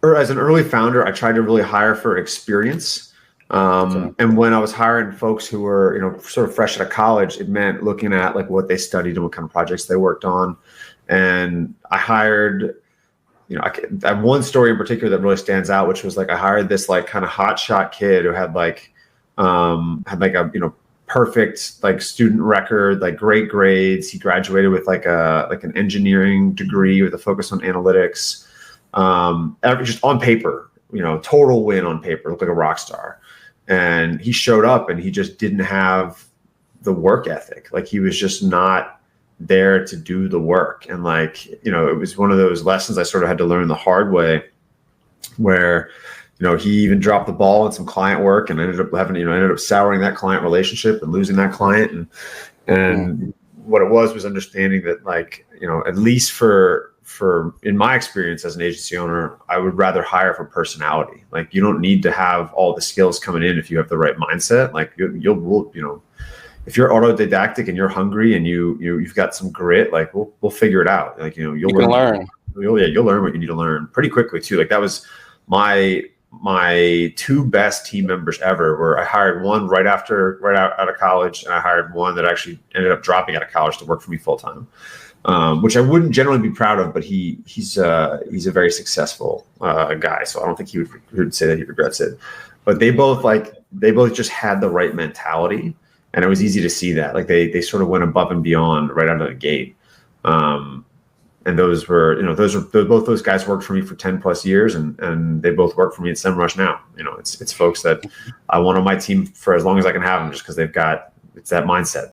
or as an early founder, I tried to really hire for experience. Okay. And when I was hiring folks who were, sort of fresh out of college, it meant looking at like what they studied and what kind of projects they worked on. And I hired, I have one story in particular that really stands out, which was like I hired this like kind of hotshot kid who had like a perfect like student record, like great grades. He graduated with like an engineering degree with a focus on analytics. Just on paper, total win on paper, looked like a rock star. And he showed up and he just didn't have the work ethic. Like he was just not there to do the work. And like, it was one of those lessons I sort of had to learn the hard way where, he even dropped the ball on some client work and ended up souring that client relationship and losing that client. And what it was understanding that like, at least for in my experience as an agency owner, I would rather hire for personality. Like you don't need to have all the skills coming in if you have the right mindset. Like you'll if you're autodidactic and you're hungry and you've got some grit, like we'll figure it out. Like you'll learn. You'll learn what you need to learn pretty quickly too. Like that was my two best team members ever, where I hired one right out of college, and I hired one that actually ended up dropping out of college to work for me full time. Which I wouldn't generally be proud of, but he's a very successful guy, so I don't think he would say that he regrets it. But they both just had the right mentality, and it was easy to see that. Like they sort of went above and beyond right out of the gate. And those were both those guys worked for me for 10 plus years, and they both work for me at SEMrush now. It's folks that I want on my team for as long as I can have them, just because it's that mindset.